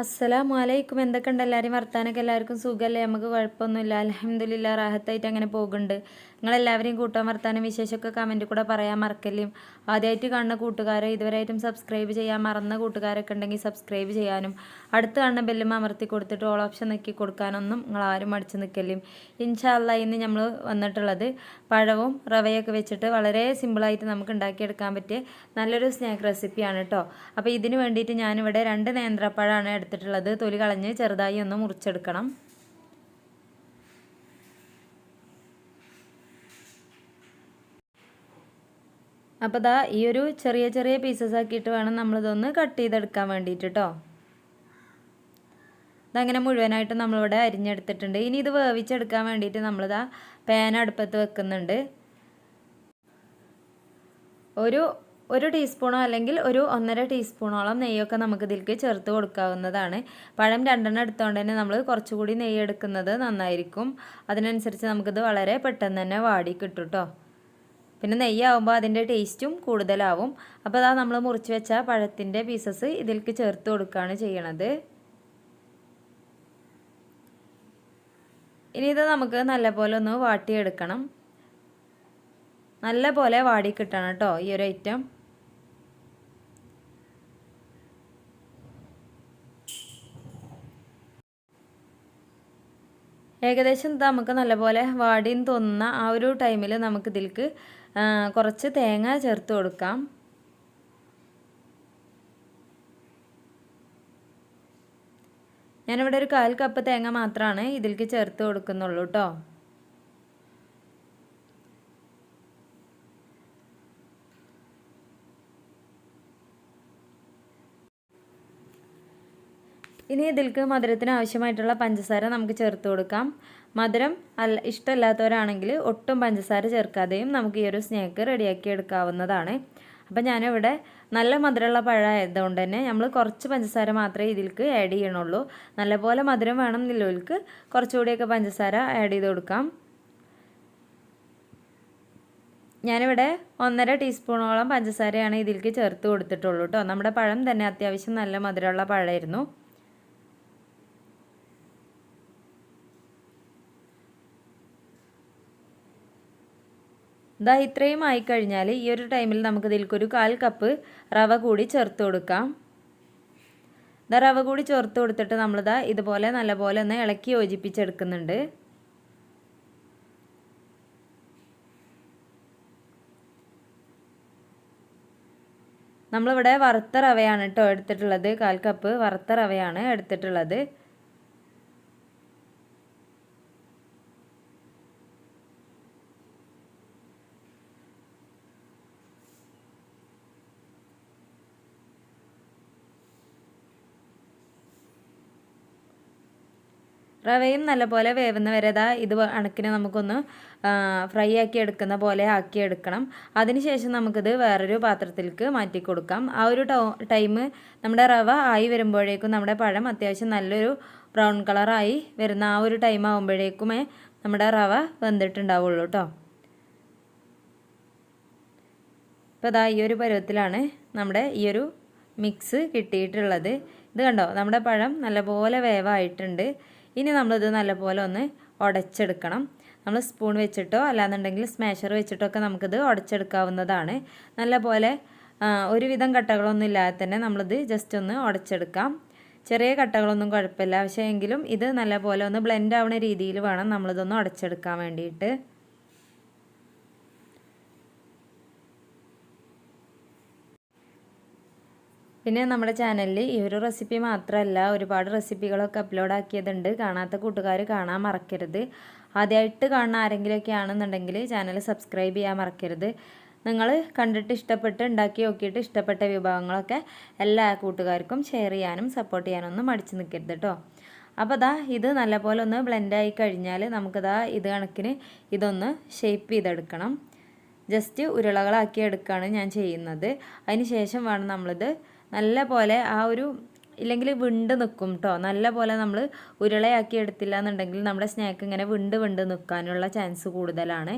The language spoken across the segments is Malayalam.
അസ്സലാമു അലൈക്കും. എന്തൊക്കെയുണ്ട് എല്ലാവരും വർത്താനൊക്കെ? എല്ലാവർക്കും സുഖമല്ലേ? നമുക്ക് കുഴപ്പമൊന്നുമില്ല, അൽഹംദുലില്ലാ, റാഹത്തായിട്ട് അങ്ങനെ പോകുന്നുണ്ട്. നിങ്ങളെല്ലാവരെയും കൂട്ടാൻ വർത്താനം വിശേഷമൊക്കെ കമൻറ്റ് കൂടെ പറയാൻ മറക്കല്ലും. ആദ്യമായിട്ട് കാണുന്ന കൂട്ടുകാരെ, ഇതുവരെയായിട്ടും സബ്സ്ക്രൈബ് ചെയ്യാൻ മറന്ന കൂട്ടുകാരൊക്കെ ഉണ്ടെങ്കിൽ സബ്സ്ക്രൈബ് ചെയ്യാനും അടുത്ത് കാണുന്ന ബെല്ലും അമർത്തി കൊടുത്തിട്ട് ഓൾ ഓപ്ഷൻ നോക്കി കൊടുക്കാനൊന്നും നിങ്ങളാരും മടിച്ച് നിൽക്കല്ലും. ഇൻഷാ അല്ലാഹ് ഇന്ന് നമ്മൾ വന്നിട്ടുള്ളത് പഴവും റവയൊക്കെ വെച്ചിട്ട് വളരെ സിമ്പിളായിട്ട് നമുക്ക് ഉണ്ടാക്കിയെടുക്കാൻ പറ്റിയ നല്ലൊരു സ്നാക്ക് റെസിപ്പിയാണ് കേട്ടോ. അപ്പോൾ ഇതിന് വേണ്ടിയിട്ട് ഞാനിവിടെ 2 നേന്ത്രപ്പഴമാണ് എടുത്തിട്ടുള്ളത്. തൊലി കളഞ്ഞ് ചെറുതായി ഒന്ന് മുറിച്ചെടുക്കണം. അപ്പോൾ ദാ ഈ ഒരു ചെറിയ ചെറിയ പീസസ് ആക്കിയിട്ട് വേണം നമ്മളിതൊന്ന് കട്ട് ചെയ്തെടുക്കാൻ വേണ്ടിയിട്ട് കേട്ടോ. ഇതങ്ങനെ മുഴുവനായിട്ട് നമ്മളിവിടെ അരിഞ്ഞെടുത്തിട്ടുണ്ട്. ഇനി ഇത് വേവിച്ചെടുക്കാൻ വേണ്ടിയിട്ട് നമ്മളിതാ പാൻ അടുപ്പത്ത് വെക്കുന്നുണ്ട്. ഒരു ടീസ്പൂണോ അല്ലെങ്കിൽ ഒരു 1.5 ടീസ്പൂണോളം നെയ്യൊക്കെ നമുക്ക് ഇതിലേക്ക് ചേർത്ത് കൊടുക്കാവുന്നതാണ്. പഴം 2 എടുത്തുകൊണ്ട് തന്നെ നമ്മൾ കുറച്ചുകൂടി നെയ്യ് എടുക്കുന്നത് നന്നായിരിക്കും. അതിനനുസരിച്ച് നമുക്കിത് വളരെ പെട്ടെന്ന് തന്നെ വാടി കിട്ടും കേട്ടോ. പിന്നെ നെയ്യാവുമ്പോൾ അതിൻ്റെ ടേസ്റ്റും കൂടുതലാവും. അപ്പോൾ അതാ നമ്മൾ മുറിച്ച് വെച്ച പഴത്തിൻ്റെ പീസസ് ഇതിലേക്ക് ചേർത്ത് കൊടുക്കുകയാണ് ചെയ്യണത്. ഇനി ഇത് നമുക്ക് നല്ലപോലെ ഒന്ന് വാട്ടിയെടുക്കണം. നല്ല പോലെ വാടി കിട്ടണം കേട്ടോ ഈ ഒരു ഐറ്റം. ഏകദേശം നമുക്ക് നല്ലപോലെ വാടിന്ന് തോന്നുന്ന ആ ഒരു ടൈമിൽ നമുക്കിതിലേക്ക് കുറച്ച് തേങ്ങ ചേർത്ത് കൊടുക്കാം. ഞാനിവിടെ ഒരു 1/4 കപ്പ് തേങ്ങ മാത്രമാണ് ഇതിലേക്ക് ചേർത്ത് കൊടുക്കുന്നുള്ളൂ കേട്ടോ. ഇനി ഇതിലേക്ക് മധുരത്തിന് ആവശ്യമായിട്ടുള്ള പഞ്ചസാര നമുക്ക് ചേർത്ത് കൊടുക്കാം. മധുരം ഇഷ്ടമില്ലാത്തവരാണെങ്കിൽ ഒട്ടും പഞ്ചസാര ചേർക്കാതെയും നമുക്ക് ഈ ഒരു സ്നാക്ക് റെഡിയാക്കി എടുക്കാവുന്നതാണ്. അപ്പം ഞാനിവിടെ നല്ല മധുരമുള്ള പഴമായതുകൊണ്ട് തന്നെ നമ്മൾ കുറച്ച് പഞ്ചസാര മാത്രമേ ഇതിലേക്ക് ആഡ് ചെയ്യണുള്ളൂ. നല്ലപോലെ മധുരം വേണം എന്നുള്ളവർക്ക് കുറച്ചുകൂടിയൊക്കെ പഞ്ചസാര ആഡ് ചെയ്ത് കൊടുക്കാം. ഞാനിവിടെ 1.5 ടീസ്പൂണോളം പഞ്ചസാരയാണ് ഇതിലേക്ക് ചേർത്ത് കൊടുത്തിട്ടുള്ളൂ കേട്ടോ. നമ്മുടെ പഴം തന്നെ അത്യാവശ്യം നല്ല മധുരമുള്ള പഴമായിരുന്നു. ഇതാ ഇത്രയും ആയിക്കഴിഞ്ഞാൽ ഈ ഒരു ടൈമിൽ നമുക്ക് ഇതിലേക്കൊരു 1/4 കപ്പ് റവ കൂടി ചേർത്ത് കൊടുക്കാം. ഇതാ റവ കൂടി ചേർത്ത് കൊടുത്തിട്ട് നമ്മളിതാ ഇതുപോലെ നല്ലപോലെ ഒന്ന് ഇളക്കി യോജിപ്പിച്ചെടുക്കുന്നുണ്ട്. നമ്മളിവിടെ വറുത്ത റവയാണ് കേട്ടോ എടുത്തിട്ടുള്ളത്. 1/4 കപ്പ് വറുത്ത റവയാണ് എടുത്തിട്ടുള്ളത്. റവയും നല്ലപോലെ വേവുന്ന വരെ ഇത് കണക്കിന് നമുക്കൊന്ന് ഫ്രൈ ആക്കി എടുക്കുന്ന പോലെ ആക്കിയെടുക്കണം. അതിനുശേഷം നമുക്കിത് വേറൊരു പാത്രത്തിലേക്ക് മാറ്റി കൊടുക്കാം. ആ ഒരു ടൈം നമ്മുടെ റവ ആയി വരുമ്പോഴേക്കും നമ്മുടെ പഴം അത്യാവശ്യം നല്ലൊരു ബ്രൗൺ കളറായി വരുന്ന ആ ഒരു ടൈം ആകുമ്പോഴേക്കുമേ നമ്മുടെ റവ വെന്തിട്ടുണ്ടാവുള്ളൂ കേട്ടോ. ഇപ്പോൾ ഇതാ ഈ ഒരു പരുവത്തിലാണ് നമ്മുടെ ഈ ഒരു മിക്സ് കിട്ടിയിട്ടുള്ളത്. ഇത് കണ്ടോ, നമ്മുടെ പഴം നല്ലപോലെ വേവായിട്ടുണ്ട്. ഇനി നമ്മളിത് നല്ലപോലെ ഒന്ന് ഉടച്ചെടുക്കണം. നമ്മൾ സ്പൂൺ വെച്ചിട്ടോ അല്ലാന്നുണ്ടെങ്കിൽ സ്മാഷർ വെച്ചിട്ടോ ഒക്കെ നമുക്കിത് ഉടച്ചെടുക്കാവുന്നതാണ്. നല്ലപോലെ ഒരുവിധം കട്ടകളൊന്നും ഇല്ലാതെ തന്നെ നമ്മളിത് ജസ്റ്റ് ഒന്ന് ഉടച്ചെടുക്കാം. ചെറിയ കട്ടകളൊന്നും കുഴപ്പമില്ല, പക്ഷേ എങ്കിലും ഇത് നല്ലപോലെ ഒന്ന് ബ്ലെൻഡ് ആവുന്ന രീതിയിൽ വേണം നമ്മളിതൊന്ന് ഉടച്ചെടുക്കാൻ വേണ്ടിയിട്ട്. പിന്നെ നമ്മുടെ ചാനലിൽ ഈ ഒരു റെസിപ്പി മാത്രമല്ല ഒരുപാട് റെസിപ്പികളൊക്കെ അപ്ലോഡ് ആക്കിയതുണ്ട്. കാണാത്ത കൂട്ടുകാർ കാണാൻ മറക്കരുത്. ആദ്യമായിട്ട് കാണുന്ന ആരെങ്കിലുമൊക്കെ ആണെന്നുണ്ടെങ്കിൽ ചാനൽ സബ്സ്ക്രൈബ് ചെയ്യാൻ മറക്കരുത്. നിങ്ങൾ കണ്ടിട്ട് ഇഷ്ടപ്പെട്ട് ഉണ്ടാക്കി നോക്കിയിട്ട് ഇഷ്ടപ്പെട്ട വിഭവങ്ങളൊക്കെ എല്ലാ കൂട്ടുകാർക്കും ഷെയർ ചെയ്യാനും സപ്പോർട്ട് ചെയ്യാനൊന്നും മടിച്ച് നിൽക്കരുത് കേട്ടോ. അപ്പോൾ ഇത് നല്ലപോലെ ഒന്ന് ബ്ലെൻഡായി കഴിഞ്ഞാൽ നമുക്കിതാ ഇത് കണക്കിന് ഇതൊന്ന് ഷേപ്പ് ചെയ്തെടുക്കണം. ജസ്റ്റ് ഉരുളകളാക്കി എടുക്കുകയാണ് ഞാൻ ചെയ്യുന്നത്. അതിന് ശേഷം വേണം നമ്മളിത് നല്ല പോലെ ആ ഒരു ഇല്ലെങ്കിൽ വിണ്ട് നിൽക്കും കേട്ടോ. നല്ല പോലെ നമ്മൾ ഉരുളയാക്കി എടുത്തില്ല എന്നുണ്ടെങ്കിൽ നമ്മുടെ സ്നാക്ക് ഇങ്ങനെ വിണ്ട് നിൽക്കാനുള്ള ചാൻസ് കൂടുതലാണ്.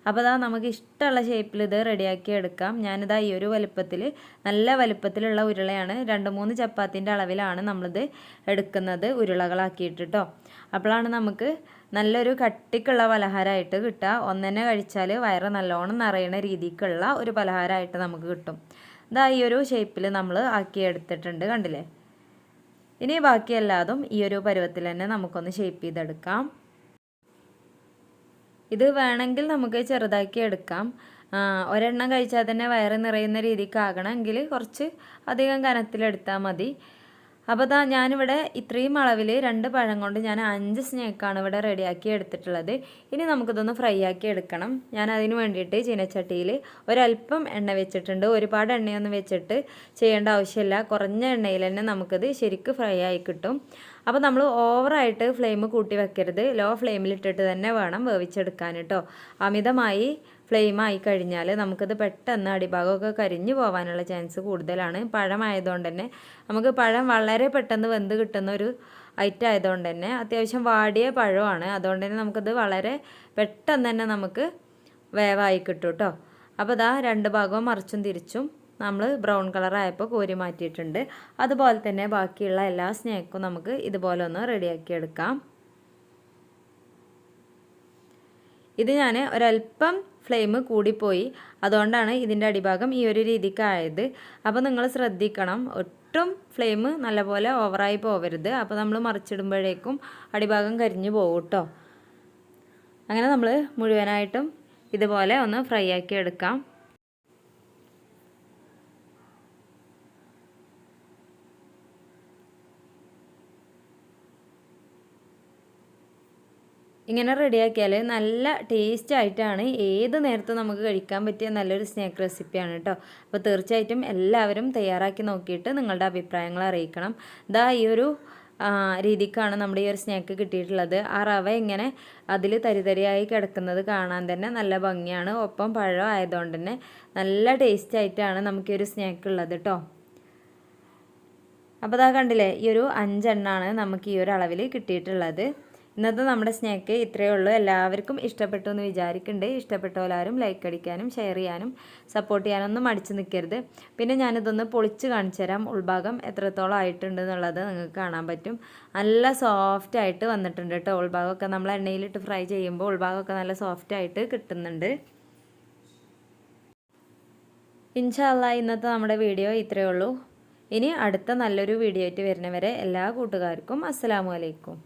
അപ്പോൾ ഇതാ നമുക്ക് ഇഷ്ടമുള്ള ഷേപ്പിൽ ഇത് റെഡിയാക്കി എടുക്കാം. ഞാനിതാ ഈ ഒരു വലുപ്പത്തിൽ, നല്ല വലുപ്പത്തിലുള്ള ഉരുളയാണ്, 2-3 ചപ്പാത്തിൻ്റെ അളവിലാണ് നമ്മളിത് എടുക്കുന്നത് ഉരുളകളാക്കിയിട്ട് കേട്ടോ. അപ്പോഴാണ് നമുക്ക് നല്ലൊരു കട്ടിക്കുള്ള പലഹാരമായിട്ട് കിട്ടുക. ഒന്നെന്നെ കഴിച്ചാൽ വയറ് നല്ലോണം നിറയുന്ന രീതിക്കുള്ള ഒരു പലഹാരമായിട്ട് നമുക്ക് കിട്ടും. ഇതാ ഈ ഒരു ഷേപ്പിൽ നമ്മൾ ആക്കി എടുത്തിട്ടുണ്ട്, കണ്ടില്ലേ. ഇനി ബാക്കി എല്ലാതും ഈ ഒരു പരുവത്തിൽ തന്നെ നമുക്കൊന്ന് ഷേപ്പ് ചെയ്തെടുക്കാം. ഇത് വേണമെങ്കിൽ നമുക്ക് ചെറുതാക്കി എടുക്കാം. ഒരെണ്ണം കഴിച്ചാൽ തന്നെ വയറ് നിറയുന്ന രീതിക്ക് ആകണമെങ്കിൽ കുറച്ച് അധികം കനത്തിലെടുത്താൽ മതി. അപ്പോൾ ഇതാ ഞാനിവിടെ ഇത്രയും അളവിൽ 2 പഴം കൊണ്ട് ഞാൻ 5 സ്നാക്കാണ് ഇവിടെ റെഡിയാക്കി എടുത്തിട്ടുള്ളത്. ഇനി നമുക്കിതൊന്ന് ഫ്രൈ ആക്കി എടുക്കണം. ഞാൻ അതിന് വേണ്ടിയിട്ട് ചീനച്ചട്ടിയിൽ ഒരല്പം എണ്ണ വെച്ചിട്ടുണ്ട്. ഒരുപാട് എണ്ണയൊന്നും വെച്ചിട്ട് ചെയ്യേണ്ട ആവശ്യമില്ല. കുറഞ്ഞ എണ്ണയിൽ തന്നെ നമുക്കിത് ശരിക്കും ഫ്രൈ ആയി കിട്ടും. അപ്പോൾ നമ്മൾ ഓവറായിട്ട് ഫ്ലെയിം കൂട്ടി വെക്കരുത്. ലോ ഫ്ലെയിമിലിട്ടിട്ട് തന്നെ വേണം വേവിച്ചെടുക്കാൻ കേട്ടോ. അമിതമായി ഫ്ലെയിം ആയി കഴിഞ്ഞാൽ നമുക്കത് പെട്ടെന്ന് അടിഭാഗമൊക്കെ കരിഞ്ഞു പോകാനുള്ള ചാൻസ് കൂടുതലാണ്. പഴമായതുകൊണ്ട് തന്നെ നമുക്ക് പഴം വളരെ പെട്ടെന്ന് വെന്ത് കിട്ടുന്ന ഒരു ഐറ്റം ആയതുകൊണ്ട് തന്നെ, അത്യാവശ്യം വാടിയ പഴമാണ്, അതുകൊണ്ട് തന്നെ നമുക്കത് വളരെ പെട്ടെന്ന് തന്നെ നമുക്ക് വേവായി കിട്ടും കേട്ടോ. അപ്പോൾ ഇതാ 2 ഭാഗവും മറിച്ചും തിരിച്ചും നമ്മൾ ബ്രൗൺ കളറായപ്പോൾ കോരി മാറ്റിയിട്ടുണ്ട്. അതുപോലെ തന്നെ ബാക്കിയുള്ള എല്ലാ സ്നാക്കും നമുക്ക് ഇതുപോലെ ഒന്ന് റെഡിയാക്കി എടുക്കാം. ഇത് ഞാൻ ഒരല്പം ഫ്ലെയിം കൂടിപ്പോയി, അതുകൊണ്ടാണ് ഇതിൻ്റെ അടിഭാഗം ഈ ഒരു രീതിക്കായത്. അപ്പോൾ നിങ്ങൾ ശ്രദ്ധിക്കണം, ഒട്ടും ഫ്ലെയിം നല്ലപോലെ ഓവറായി പോവരുത്. അപ്പോൾ നമ്മൾ മറിച്ചിടുമ്പോഴേക്കും അടിഭാഗം കരിഞ്ഞു പോകും കേട്ടോ. അങ്ങനെ നമ്മൾ മുഴുവനായിട്ടും ഇതുപോലെ ഒന്ന് ഫ്രൈ ആക്കി എടുക്കാം. ഇങ്ങനെ റെഡിയാക്കിയാൽ നല്ല ടേസ്റ്റ് ആയിട്ടാണ്, ഏത് നേരത്തും നമുക്ക് കഴിക്കാൻ പറ്റിയ നല്ലൊരു സ്നാക്ക് റെസിപ്പിയാണ് കേട്ടോ. അപ്പോൾ തീർച്ചയായിട്ടും എല്ലാവരും തയ്യാറാക്കി നോക്കിയിട്ട് നിങ്ങളുടെ അഭിപ്രായങ്ങൾ അറിയിക്കണം. ഇതാ ഈ ഒരു രീതിക്കാണ് നമ്മുടെ ഈ ഒരു സ്നാക്ക് കിട്ടിയിട്ടുള്ളത്. ആ റവ ഇങ്ങനെ അതിൽ തരിതരിയായി കിടക്കുന്നത് കാണാൻ തന്നെ നല്ല ഭംഗിയാണ്. ഒപ്പം പഴം ആയതുകൊണ്ട് തന്നെ നല്ല ടേസ്റ്റ് ആയിട്ടാണ് നമുക്ക് ഈ ഒരു സ്നാക്ക് ഉള്ളത് കേട്ടോ. അപ്പോൾ ഇതാ കണ്ടില്ലേ, ഈ ഒരു 5 എണ്ണമാണ് നമുക്ക് ഈ ഒരു അളവിൽ കിട്ടിയിട്ടുള്ളത്. ഇന്നത്തെ നമ്മുടെ സ്നാക്ക് ഇത്രയേ ഉള്ളൂ. എല്ലാവർക്കും ഇഷ്ടപ്പെട്ടു എന്ന് വിചാരിക്കുന്നുണ്ട്. ഇഷ്ടപ്പെട്ടവരാരും ലൈക്ക് അടിക്കാനും ഷെയർ ചെയ്യാനും സപ്പോർട്ട് ചെയ്യാനൊന്നും മടിച്ച് നിൽക്കരുത്. പിന്നെ ഞാനിതൊന്ന് പൊളിച്ച് കാണിച്ചു തരാം. ഉൾഭാഗം എത്രത്തോളം ആയിട്ടുണ്ട് എന്നുള്ളത് നിങ്ങൾക്ക് കാണാൻ പറ്റും. നല്ല സോഫ്റ്റ് ആയിട്ട് വന്നിട്ടുണ്ട് കേട്ടോ. ഉൾഭാഗമൊക്കെ നമ്മൾ എണ്ണയിലിട്ട് ഫ്രൈ ചെയ്യുമ്പോൾ ഉൾഭാഗമൊക്കെ നല്ല സോഫ്റ്റ് ആയിട്ട് കിട്ടുന്നുണ്ട്. ഇൻഷാ അല്ലാഹ് ഇന്നത്തെ നമ്മുടെ വീഡിയോ ഇത്രയേ ഉള്ളൂ. ഇനി അടുത്ത നല്ലൊരു വീഡിയോ ആയിട്ട് വരുന്നവരെ എല്ലാ കൂട്ടുകാർക്കും അസ്സലാമു അലൈക്കും.